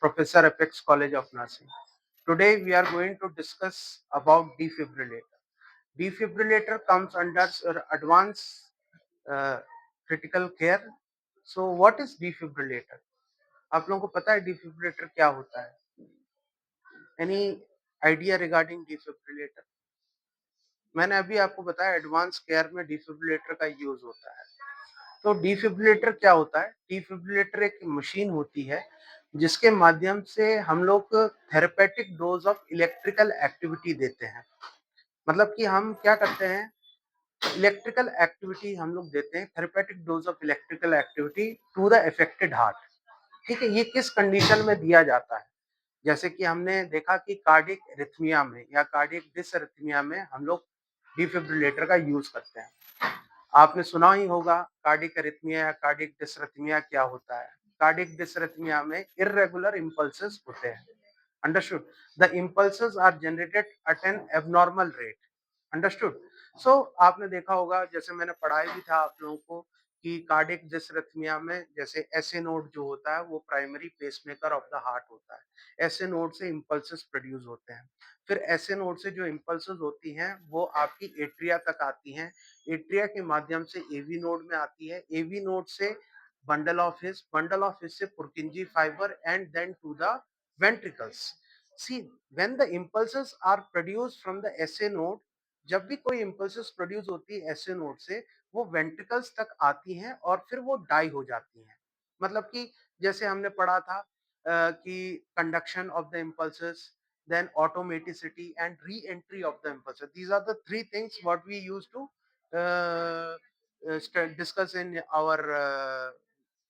Professor Apex College of Nursing. Today we are going to discuss about defibrillator. Defibrillator comes under advanced uh, critical care. So what is defibrillator? आप लोगों को पता है defibrillator क्या होता है? Any idea regarding defibrillator? मैंने अभी आपको बताया एडवांस केयर में डिफिब्रिलेटर का यूज होता है। तो डिफिब्रिलेटर क्या होता है? डिफिब्रिलेटर एक मशीन होती है जिसके माध्यम से हम लोग therapeutic dose of electrical activity देते हैं। मतलब कि हम क्या करते हैं, इलेक्ट्रिकल एक्टिविटी हम लोग देते हैं, therapeutic dose of electrical activity to the affected heart. ठीक है, ये किस कंडीशन में दिया जाता है? जैसे कि हमने देखा कि कार्डिक एरिथमिया में या कार्डिक डिसएरिथमिया में हम लोग डिफिब्रिलेटर का यूज करते हैं। आपने सुना ही होगा कार्डिक एरिथमिया या कार्डिक डिसरिथमिया क्या होता है। कार्डिक डिसरिथमिया में इर्रेगुलर इंपल्सेस होते हैं। Understood? The impulses are generated at an abnormal rate. Understood? So आपने देखा होगा, जैसे मैंने पढ़ाई भी था आप लोगों को, कि कार्डिक डिसरिथमिया में जैसे एसए नोड जो होता है वो primary pacemaker of the heart होता है। एसए नोड से इंपल्सेस प्रोड्यूस होते हैं। फिर एसए नोड से जो इंपल्सेस होती हैं वो आपकी एट्रिया तक आती हैं। एट्रिया के माध्यम से एवी नोड में आती है। एवी नोड से बंडल ऑफ हिस से Purkinje fibre and then to the ventricles. See, when the impulses are produced from the SA node, जब भी कोई impulses produce होती है SA node से, वो ventricles तक आती हैं और फिर वो डाई हो जाती हैं। मतलब कि जैसे हमने पढ़ा था कि conduction of the impulses, then automaticity and re-entry of the impulses. These are the three things what we used to discuss in our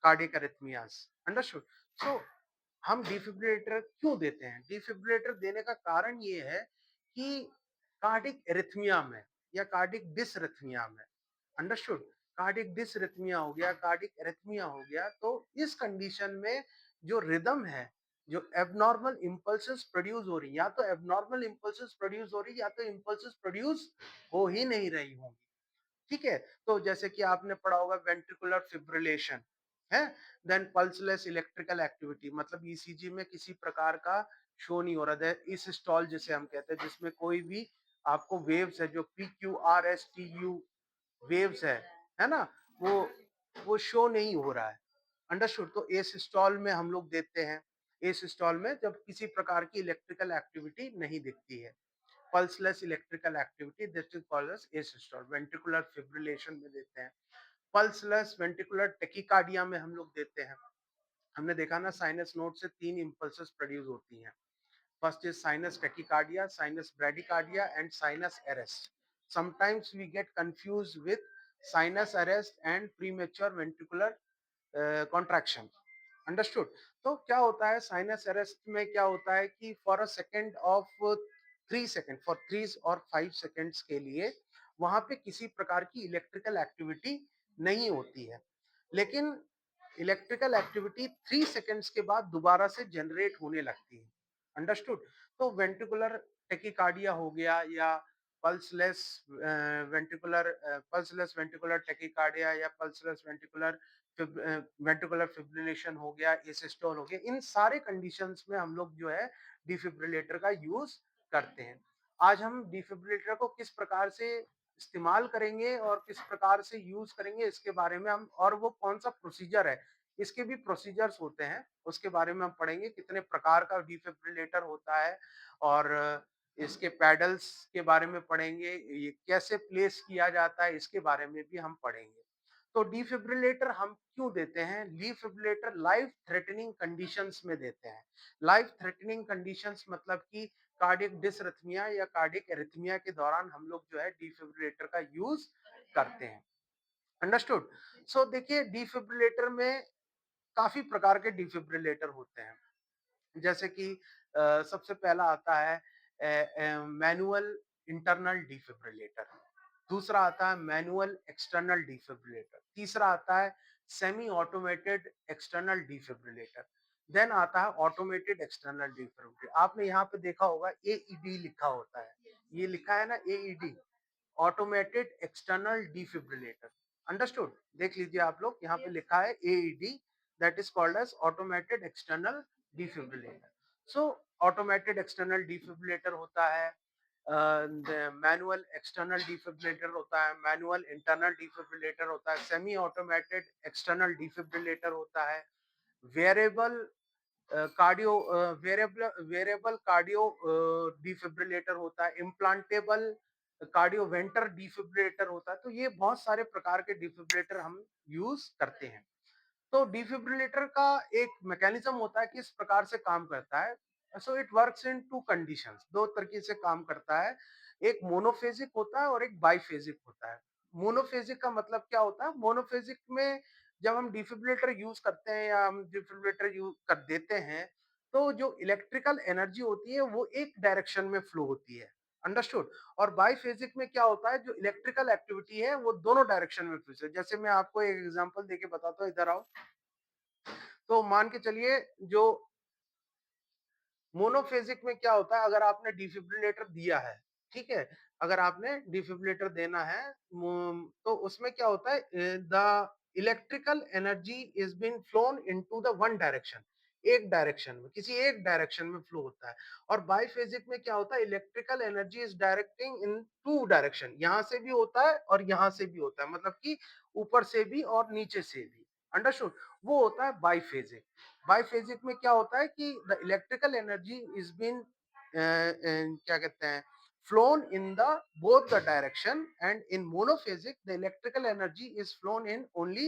cardiac arrhythmias. Understood? So हम डिफिब्रिलेटर क्यों देते हैं? डिफिब्रिलेटर देने का कारण ये है कि कार्डिक एरिथमिया में या कार्डिक डिसरिथमिया में, अंडरस्टूड, कार्डिक डिसरिथमिया हो गया, कार्डिक एरिथमिया हो गया, तो इस कंडीशन में जो रिदम है, जो एबनॉर्मल इंपल्सेस प्रोड्यूस हो रही, या तो एबनॉर्मल इंपल्सेस प्रोड्यूस हो रही या तो इंपल्सेस प्रोड्यूस हो ही नहीं रही होंगी। ठीक है, तो जैसे कि आपने पढ़ा होगा वेंट्रिकुलर फिब्रिलेशन है, देन पल्सलेस इलेक्ट्रिकल एक्टिविटी, मतलब ईसीजी में किसी प्रकार का शो नहीं हो रहा है, इस स्टॉल जिसे हम कहते हैं, जिसमें कोई भी आपको वेव्स है, जो P Q R S T U waves है ना, वो शो नहीं हो रहा है। अंडरस्टूड? तो एस स्टॉल में हम लोग देते हैं। एस स्टॉल में जब किसी प्रकार की इलेक्ट्रिकल एक्टिविटी नहीं दिखती है, pulseless electrical activity, this is called as asystole. Ventricular fibrillation में देते हैं। पल्सलेस वेंट्रिकुलर टेकिकार्डिया में हम लोग देते हैं। हमने देखा ना, साइनस नोड से 3 इंपल्सेस प्रोड्यूस होती हैं। First is sinus tachycardia, sinus bradycardia and sinus arrest. Sometimes we get confused with sinus arrest and premature ventricular contraction. Understood? तो क्या होता है साइनस अरेस्ट में? क्या होता है कि for a second of 3 second, for 3 और 5 सेकेंड्स के लिए वहां पे किसी प्रकार की इलेक्ट्रिकल एक्टिविटी नहीं होती है, लेकिन इलेक्ट्रिकल एक्टिविटी 3 सेकेंड्स के बाद दोबारा से जनरेट होने लगती है। अंडरस्टूड? तो वेंट्रिकुलर टेकिकार्डिया हो गया, या पल्सलेस वेंट्रिकुलर टेकिकार्डिया, या पल्सलेस वेंट्रिकुलर फिब्रिलेशन हो गया, एसिस्टोल हो गया, इन सारे कंडीशंस में हम लोग जो है डिफिब्रिलेटर का यूज करते हैं। आज हम डिफिब्रिलेटर को किस प्रकार से इस्तेमाल करेंगे और किस प्रकार से यूज करेंगे, इसके बारे में हम, और वो कौन सा प्रोसीजर है, इसके भी प्रोसीजर्स होते हैं, उसके बारे में हम पढ़ेंगे। कितने प्रकार का डिफिब्रिलेटर होता है और इसके पैडल्स के बारे में पढ़ेंगे, ये कैसे प्लेस किया जाता है, इसके बारे में भी हम पढ़ेंगे। तो डिफिब्रिलेटर हम क्यों देते हैं? डिफिब्रिलेटर लाइफ थ्रेटनिंग कंडीशंस में देते हैं। लाइफ थ्रेटनिंग कंडीशंस मतलब कि कार्डियक डिसरिथमिया या कार्डियक एरिथमिया के दौरान हम लोग जो है डिफिब्रिलेटर का यूज करते हैं। अंडरस्टूड? सो देखिए, डिफिब्रिलेटर में काफी प्रकार के डिफिब्रिलेटर होते हैं। जैसे कि सबसे पहला आता है मैनुअल इंटरनल डिफिब्रिलेटर, दूसरा आता है मैनुअल एक्सटर्नल डिफिब्रिलेटर, तीसरा आता है semi automated external defibrillator, then आता है ऑटोमेटेड एक्सटर्नल डिफिब्रिलेटर। आपने यहाँ पे देखा होगा एईडी लिखा होता है, ये लिखा है ना AED, automated external defibrillator. Understood? देख लीजिए आप लोग, यहाँ पे लिखा है AED, that is called as automated external defibrillator. So automated external defibrillator होता है, मैनुअल एक्सटर्नल डिफिब्रिलेटर होता है, मैनुअल इंटरनल डिफिब्रिलेटर होता है, सेमी ऑटोमेटेड एक्सटर्नल डिफिब्रिलेटर होता है, variable cardio variable cardio defibrillator होता है, इम्प्लांटेबल कार्डियो वेंटर डिफिब्रिलेटर होता है। तो ये बहुत सारे प्रकार के डिफिब्रिलेटर हम यूज करते हैं। तो डिफिब्रिलेटर का एक मैकेनिज्म होता है कि इस प्रकार से काम करता है। So it works in to conditions, दो तरीके से काम करता है। एक मोनोफेजिक होता है और एक बाइफेजिक होता है। मोनोफेजिक का मतलब क्या होता है? मोनोफेजिक में जब हम डिफिब्रिलेटर यूज करते हैं या हम डिफिब्रिलेटर यूज कर देते हैं, तो जो इलेक्ट्रिकल एनर्जी होती है वो एक डायरेक्शन में फ्लो होती है। अंडरस्टूड? और बाइफेजिक में क्या होता है? जो इलेक्ट्रिकल एक्टिविटी है वो दोनों डायरेक्शन में फ्लो। जैसे मैं आपको एक एग्जांपल देके बताता हूँ, इधर आओ। तो मान के चलिए, जो मोनोफेजिक में क्या होता है, अगर आपने डिफिब्रिलेटर दिया है, ठीक है, अगर आपने डिफिब्रिलेटर देना है, तो उसमें क्या होता है, the electrical energy is been flown into the one direction, एक डायरेक्शन में, किसी एक डायरेक्शन में फ्लो होता है। और बाइफेजिक में क्या होता है, electrical energy is directing in two direction, यहां से भी होता है और यहां से भी होता है, मतलब कि ऊपर से भी और नीचे से भी। अंडरस्टूड? वो होता है बाइफेजिक। बाइफेजिक में क्या होता है कि the electrical energy is been क्या कहते हैं, flown in the both the direction, and in monophasic the electrical energy is flown in only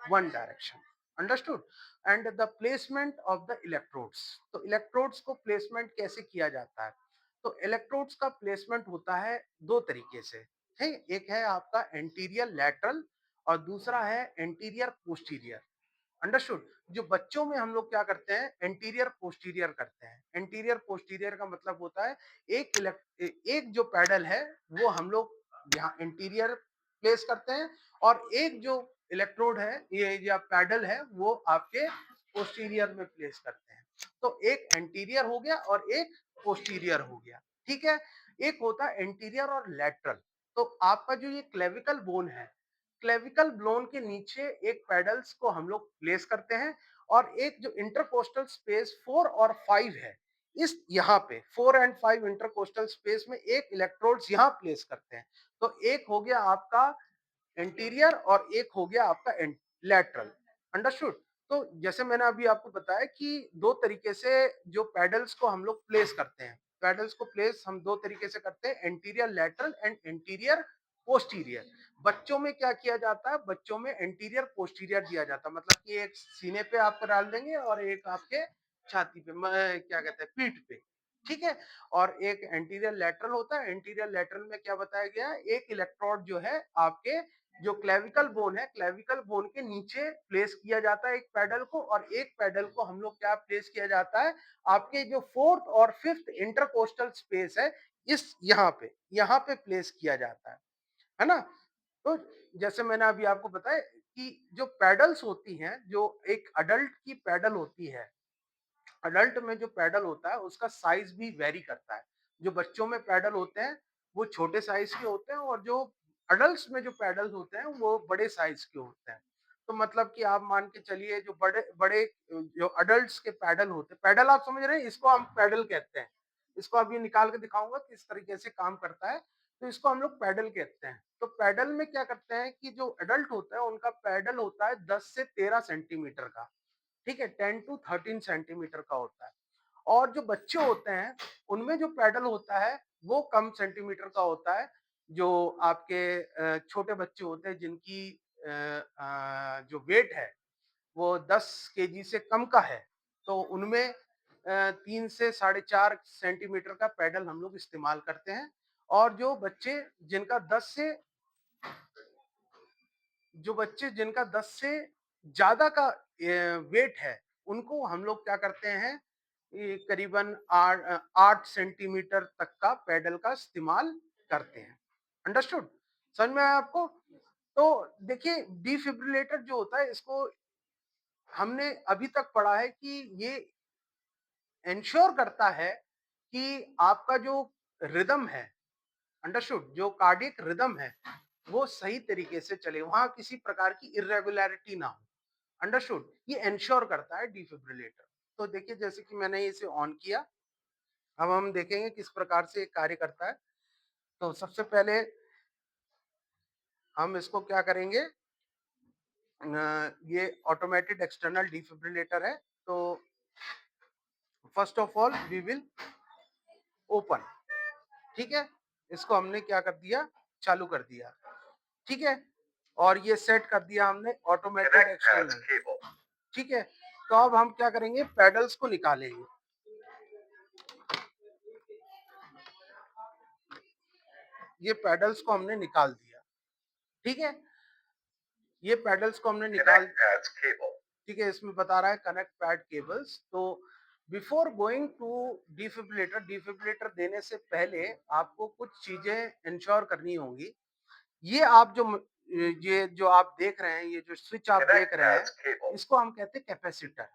one direction. Understood? And the placement of the electrodes, तो electrodes को placement कैसे किया जाता है? तो electrodes का placement होता है दो तरीके से, है। एक है आपका एंटीरियर लैटरल और दूसरा है एंटीरियर पोस्टीरियर। अंडरस्टूड? जो बच्चों में हम लोग क्या करते हैं, एंटीरियर पोस्टीरियर करते हैं। एंटीरियर पोस्टीरियर का मतलब होता है एक जो पैडल है वो हम लोग यहाँ एंटीरियर प्लेस करते हैं, और एक जो इलेक्ट्रोड है, ये या पैडल है, वो आपके पोस्टीरियर में प्लेस करते हैं। तो एक एंटीरियर हो गया और एक पोस्टीरियर हो गया, ठीक है। एक होता है एंटीरियर और लैटरल। तो आपका जो ये क्लेविकल बोन है, क्लेविकल बोन के नीचे एक पेडल्स को हम लोग प्लेस करते हैं, और एक जो इंटरकोस्टल स्पेस 4 और 5 है, इस यहाँ पे 4 एंड 5 इंटरकोस्टल स्पेस में एक इलेक्ट्रोड्स यहाँ प्लेस करते हैं। तो एक हो गया आपका एंटीरियर और एक हो गया आपका लैटरल। अंडरस्टूड? तो जैसे मैंने अभी आपको बताया कि दो तरीके से जो पैडल्स को हम लोग प्लेस करते हैं, पैडल्स को प्लेस हम दो तरीके से करते हैं, anterior lateral and anterior posterior. बच्चों में क्या किया जाता है? बच्चों में एंटीरियर पोस्टीरियर दिया जाता है, मतलब कि एक सीने पे आपको डाल देंगे और एक आपके छाती पे, क्या कहते हैं, पीठ पे, ठीक है। और एक एंटीरियर लैटरल होता है। एंटीरियर लैटरल में क्या बताया गया है, एक इलेक्ट्रोड जो है आपके जो क्लेविकल बोन है, क्लेविकल बोन के नीचे प्लेस किया जाता है एक पैडल को, और एक पैडल को हम लोग क्या प्लेस किया जाता है, आपके जो फोर्थ और फिफ्थ इंटरकोस्टल स्पेस है, इस यहाँ पे प्लेस किया जाता है ना। तो जैसे मैंने अभी आपको बताया कि जो पैडल्स होती हैं, जो एक अडल्ट की पैडल होती है, अडल्ट में जो पैडल होता है उसका साइज भी वेरी करता है। जो बच्चों में पैडल होते हैं वो छोटे साइज के होते हैं, और जो अडल्ट में जो पैडल होते हैं वो बड़े साइज के होते हैं। तो मतलब कि आप मान के चलिए, जो बड़े बड़े जो अडल्ट के पैडल होते हैं, पैडल आप समझ रहे हैं, इसको हम पैडल कहते हैं। इसको अभी निकाल के दिखाऊंगा किस तरीके से काम करता है। तो इसको हम लोग पैडल कहते हैं। तो पैडल में क्या करते हैं कि जो अडल्ट होता है उनका पैडल होता है 10 से 13 सेंटीमीटर का, ठीक है, 10 टू 13 सेंटीमीटर का होता है। और जो बच्चे होते हैं उनमें जो पैडल होता है वो कम सेंटीमीटर का होता है। जो आपके छोटे बच्चे होते हैं जिनकी जो वेट है वो 10 केजी से कम का है, तो उनमें 3 से 4.5 सेंटीमीटर का पैडल हम लोग इस्तेमाल करते हैं। और जिनका 10 से जिनका 10 से ज्यादा का वेट है, उनको हम लोग क्या करते हैं, ये करीबन 8 सेंटीमीटर तक का पैडल का इस्तेमाल करते हैं। अंडरस्टूड? समझ में आया आपको? तो देखिए, डिफिब्रिलेटर जो होता है, इसको हमने अभी तक पढ़ा है कि ये इंश्योर करता है कि आपका जो रिदम है, अंडरस्टूड, जो कार्डियक रिदम है वो सही तरीके से चले, वहां किसी प्रकार की इरेगुलरिटी ना हो। अंडरस्टूड? ये इंश्योर करता है डिफिब्रिलेटर। तो देखिए जैसे कि मैंने इसे ऑन किया, अब हम देखेंगे किस प्रकार से ये कार्य करता है। तो सबसे पहले हम इसको क्या करेंगे, ये ऑटोमेटेड एक्सटर्नल डिफिब्रिलेटर है। तो first of all we will open, ठीक है, इसको हमने क्या कर दिया, चालू कर दिया, ठीक है, और ये सेट कर दिया हमने ऑटोमेटेड एक्सटर्नल, ठीक है। तो अब हम क्या करेंगे, पैडल्स को निकालेंगे, ये पैडल्स को हमने निकाल दिया, ठीक है, ये पैडल्स को हमने निकाल, ठीक है, इसमें बता रहा है कनेक्ट पैड केबल्स। तो before going to defibrillator, defibrillator देने से पहले आपको कुछ चीजें इंश्योर करनी होंगी। ये आप जो ये जो आप देख रहे हैं, ये जो स्विच आप देख रहे हैं, इसको हम कहते हैं कैपेसिटर।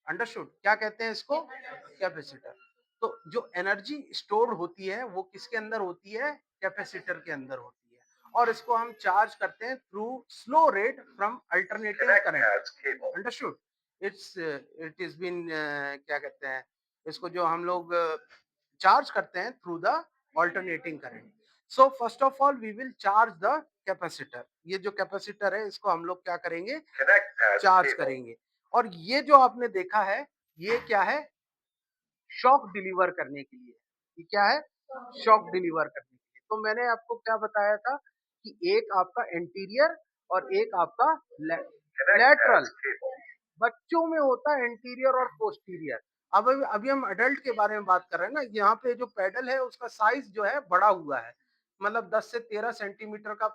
अंडरस्टूड, क्या कहते हैं इसको, कैपेसिटर। तो जो एनर्जी स्टोर होती है वो किसके अंदर होती है, कैपेसिटर के अंदर होती है, और इसको हम चार्ज करते हैं through slow rate from alternating current. Understood, it is been क्या कहते हैं इसको, जो हम लोग चार्ज करते हैं through the alternating current. So first of all we will charge the capacitor. ये जो कैपेसिटर है इसको हम लोग क्या करेंगे, चार्ज करेंगे। और ये जो आपने देखा है, ये क्या है, शॉक डिलीवर करने के लिए। ये क्या है, शॉक डिलीवर करने के लिए। तो मैंने आपको क्या बताया था कि एक आपका इंटीरियर और एक आपका लेटरल, बच्चों में होता है इंटीरियर और पोस्टीरियर। अब अभी हम अडल्ट के बारे में बात कर रहे हैं ना। यहाँ पे जो पैडल है उसका साइज जो है बड़ा हुआ है, मतलब 10 से 13 सेंटीमीटर का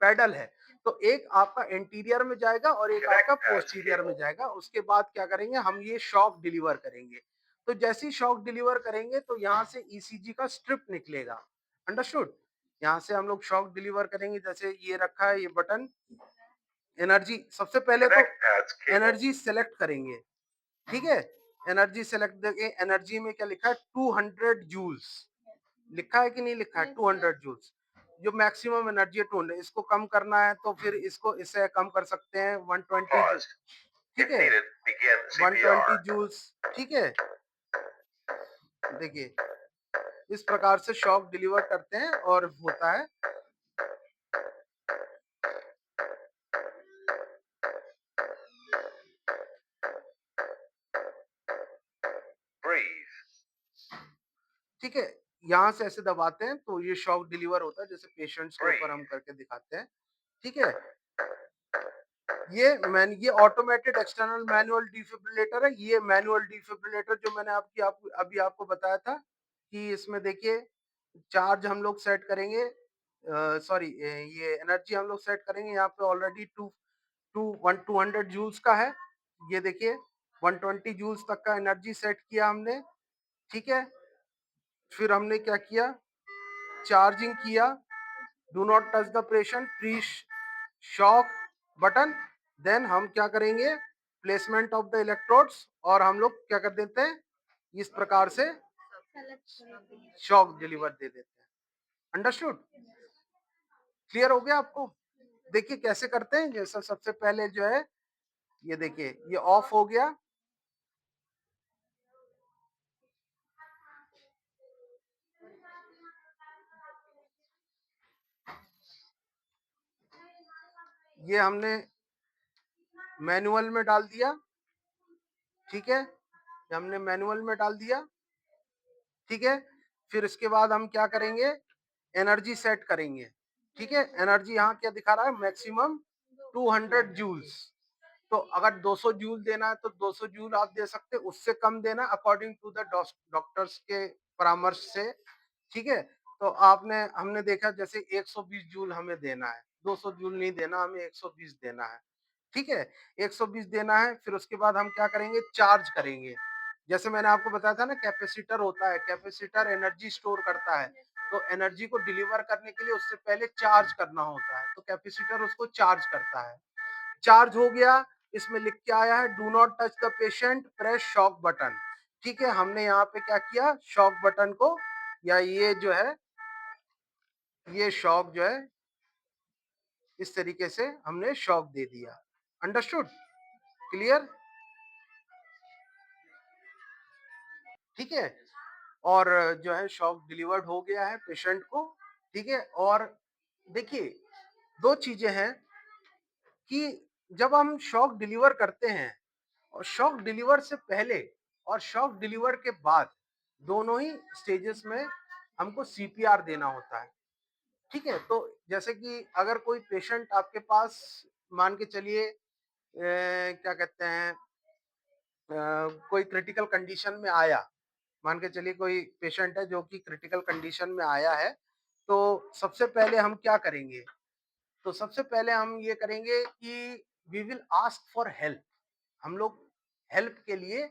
पैडल है। तो एक आपका इंटीरियर में जाएगा और एक आपका पोस्टीरियर में जाएगा। उसके बाद क्या करेंगे, हम ये शॉक डिलीवर करेंगे। तो जैसे ही शॉक डिलीवर करेंगे तो यहाँ से ईसीजी का स्ट्रिप निकलेगा। अंडरस्टूड, यहाँ से हम लोग शॉक डिलीवर करेंगे। जैसे ये रखा है, ये बटन एनर्जी, सबसे पहले तो एनर्जी सेलेक्ट करेंगे, ठीक है। एनर्जी सेलेक्ट करके एनर्जी में क्या लिखा है, 200 जूल्स लिखा है कि नहीं लिखा है, 200 जूल्स। जो मैक्सिमम एनर्जी है 200, इसको कम करना है तो फिर इसको इससे कम कर सकते हैं 120, ठीक है, 120 जूल्स, ठीक है। देखिए इस प्रकार से शॉक डिलीवर करते हैं और होता है। ठीक है, यहाँ से ऐसे दबाते हैं तो ये शॉक डिलीवर होता है, जैसे पेशेंट्स के ऊपर हम करके दिखाते हैं, ठीक है। ये ऑटोमेटेड एक्सटर्नल मैनुअल डिफिब्रिलेटर है। ये मैनुअल डिफिब्रिलेटर जो मैंने अभी आपको बताया था कि इसमें देखिए चार्ज हम लोग सेट करेंगे, सॉरी, ये एनर्जी हम लोग सेट करेंगे। यहाँ पे ऑलरेडी 200 जूल्स का है, ये देखिए 120 जूल्स तक का एनर्जी सेट किया हमने, ठीक है। फिर हमने क्या किया, चार्जिंग किया, do not touch the patient, pre shock button. Then हम क्या करेंगे, प्लेसमेंट ऑफ द इलेक्ट्रोड्स, और हम लोग क्या कर देते हैं, इस प्रकार से शॉक डिलीवर दे देते हैं। अंडरस्टूड, क्लियर हो गया आपको। देखिए कैसे करते हैं, जैसा सबसे पहले जो है, ये देखिए ये ऑफ हो गया, ये हमने मैनुअल में डाल दिया, ठीक है, ये हमने मैनुअल में डाल दिया, ठीक है। फिर इसके बाद हम क्या करेंगे, एनर्जी सेट करेंगे, ठीक है। एनर्जी यहाँ क्या दिखा रहा है, मैक्सिमम 200 जूल्स। तो अगर 200 जूल देना है तो 200 जूल आप दे सकते, उससे कम देना अकॉर्डिंग टू द डॉक्टर्स के परामर्श से, ठीक है। तो आपने हमने देखा जैसे 120 जूल हमें देना है, 200 जूल नहीं देना, हमें 120 देना है, ठीक है, 120 देना है। फिर उसके बाद हम क्या करेंगे, चार्ज करेंगे। जैसे मैंने आपको बताया था ना, कैपेसिटर होता है, कैपेसिटर एनर्जी स्टोर करता है। तो एनर्जी को डिलीवर करने के लिए उससे पहले चार्ज करना होता है, तो कैपेसिटर उसको चार्ज करता है। चार्ज हो गया, इसमें लिख के आया है do not touch the patient, press shock button, ठीक है। हमने यहाँ पे क्या किया, शॉक बटन को, या ये जो है, ये शॉक जो है इस तरीके से हमने शॉक दे दिया। Understood, clear. ठीक है, और जो है शॉक डिलीवर्ड हो गया है पेशेंट को, ठीक है। और देखिए, दो चीजें हैं कि जब हम शॉक डिलीवर करते हैं और शॉक डिलीवर से पहले और शॉक डिलीवर के बाद, दोनों ही स्टेजेस में हमको सीपीआर देना होता है, ठीक है। तो जैसे कि अगर कोई पेशेंट आपके पास, मान के चलिए क्या कहते हैं, कोई क्रिटिकल कंडीशन में आया, मान के चलिए कोई पेशेंट है जो कि क्रिटिकल कंडीशन में आया है, तो सबसे पहले हम क्या करेंगे? तो सबसे पहले हम ये करेंगे कि we will ask for help. हम लोग हेल्प के लिए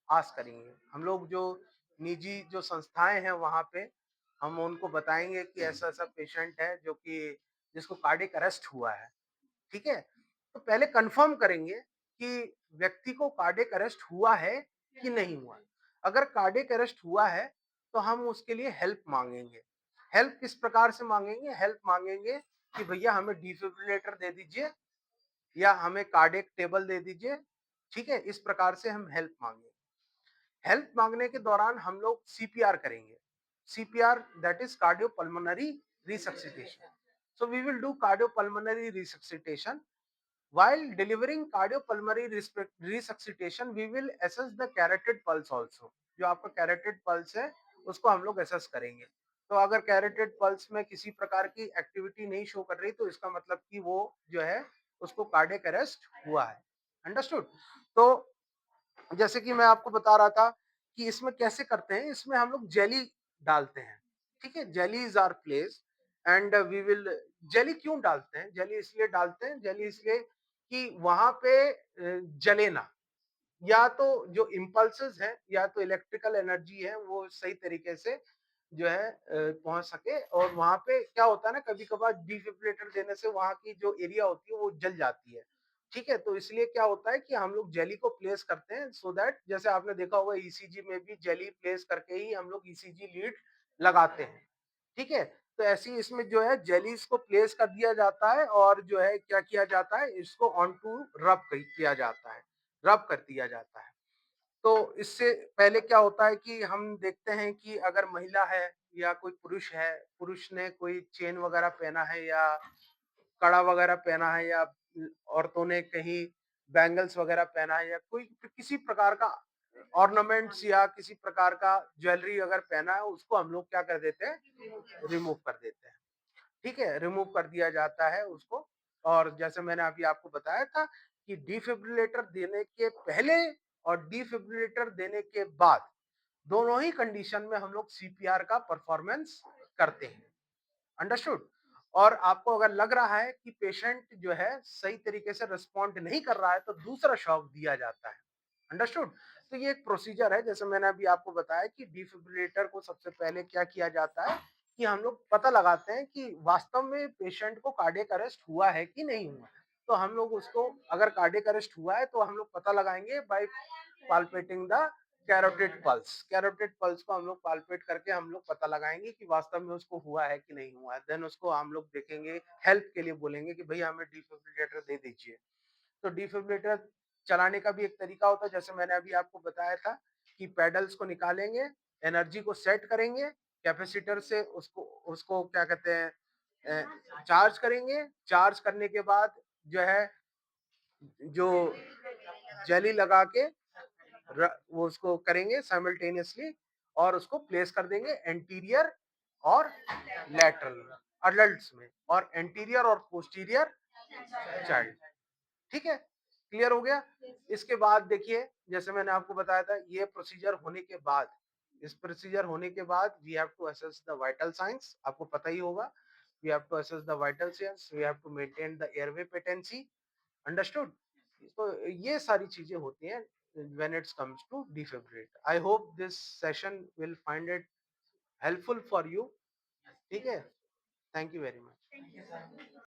आस्क करेंगे। हम लोग जो निजी जो संस्थाएं हैं वहां पे, हम उनको बताएंगे कि ऐसा ऐसा पेशेंट है जो कि जिसको कार्डियक अरेस्ट हुआ है, ठीक है। तो पहले कंफर्म करेंगे कि व्यक्ति को कार्डियक अरेस्ट हुआ है कि नहीं हुआ। अगर कार्डियक अरेस्ट हुआ है तो हम उसके लिए हेल्प मांगेंगे। हेल्प किस प्रकार से मांगेंगे? हेल्प मांगेंगे कि भैया हमें डिफिब्रिलेटर दे दीजिए या हमें कार्डियक टेबल दे दीजिए, ठीक है। इस प्रकार से हम हेल्प मांगेंगे। हेल्प मांगने के दौरान हम लोग सीपीआर करेंगे। CPR, that is cardiopulmonary resuscitation. So we will do cardiopulmonary resuscitation. While delivering cardiopulmonary resuscitation, we will assess the carotid pulse also. जो आपका carotid pulse है, उसको हम लोग assess करेंगे। तो अगर carotid pulse में किसी प्रकार की एक्टिविटी नहीं शो कर रही, तो इसका मतलब कि वो जो है उसको कार्डियक अरेस्ट हुआ है। अंडरस्टूड? तो जैसे कि मैं आपको बता रहा था कि इसमें कैसे करते हैं, इसमें हम लोग जेली डालते हैं, ठीक है। Jellies are place and we will, jelly क्यों डालते हैं? जेली इसलिए डालते हैं, जेली इसलिए कि वहां पे जले ना, या तो जो इम्पल्सेस है या तो इलेक्ट्रिकल एनर्जी है वो सही तरीके से जो है पहुंच सके। और वहां पे क्या होता है ना, कभी कभार डिफिब्रिलेटर देने से वहां की जो एरिया होती है वो जल जाती है, ठीक है। तो इसलिए क्या होता है कि हम लोग जेली को प्लेस करते हैं, सो दैट जैसे आपने देखा होगा ईसीजी में भी जेली प्लेस करके ही हम लोग ईसीजी लीड लगाते हैं, ठीक है। तो ऐसी इसमें जो है जेलीज को प्लेस कर दिया जाता है और जो है क्या किया जाता है, इसको ऑन टू रब किया जाता है, रब कर दिया जाता है। तो इससे पहले क्या होता है कि हम देखते हैं कि अगर महिला है या कोई पुरुष है, पुरुष ने कोई चेन वगैरह पहना है या कड़ा वगैरह पहना है, या औरतों ने कहीं बैंगल्स वगैरह पहना है, या कोई किसी प्रकार का ऑर्नामेंट्स या किसी प्रकार का ज्वेलरी अगर पहना है, उसको हम लोग क्या कर देते हैं, रिमूव कर देते हैं, ठीक है। रिमूव कर दिया जाता है उसको। और जैसे मैंने अभी आपको बताया था कि डिफिब्रिलेटर देने के पहले और डिफिब्रिलेटर देने के बाद, दोनों ही कंडीशन में हम लोग सीपीआर का परफॉर्मेंस करते हैं। अंडरस्टूड? और आपको अगर लग रहा है कि पेशेंट जो है सही तरीके से रिस्पॉन्ड नहीं कर रहा है, तो दूसरा शॉक दिया जाता है। अंडरस्टूड? तो ये एक प्रोसीजर है, जैसे मैंने अभी आपको बताया कि डिफिब्रिलेटर को सबसे पहले क्या किया जाता है कि हम लोग पता लगाते हैं कि वास्तव में पेशेंट को कार्डियक अरेस्ट हुआ है कि नहीं हुआ। तो हम लोग उसको, अगर कार्डियक अरेस्ट हुआ है तो हम लोग पता लगाएंगे by palpating the carotid pulse. Carotid pulse को हम लोग पाल्पेट करके हम लोग पता लगाएंगे कि वास्तव में उसको हुआ है कि नहीं हुआ है। देन उसको हम लोग देखेंगे, हेल्प के लिए बोलेंगे कि भैया हमें डिफिब्रिलेटर दे दीजिए। तो डिफिब्रिलेटर चलाने का भी एक तरीका होता है, जैसे मैंने अभी आपको बताया था कि पैडल्स को निकालेंगे, एनर्जी को सेट करेंगे, कैपेसिटर से उसको उसको क्या कहते हैं, चार्ज करेंगे। चार्ज करने के बाद जो है, जो जेली लगा के वो उसको करेंगे साइमल्टेनियसली, और उसको प्लेस कर देंगे एंटीरियर और लैटरल अडल्ट्स में, और एंटीरियर और पोस्टीरियर चाइल्ड, ठीक है। क्लियर हो गया? इसके बाद देखिए, जैसे मैंने आपको बताया था, ये प्रोसीजर होने के बाद, इस प्रोसीजर होने के बाद we have to assess the vital signs. आपको पता ही होगा, we have to assess the vital signs, we have to maintain the airway patency. Understood? तो ये सारी चीजें होती हैं when it comes to defibrillate. I hope this session will find it helpful for you. ठीक है? Thank you very much.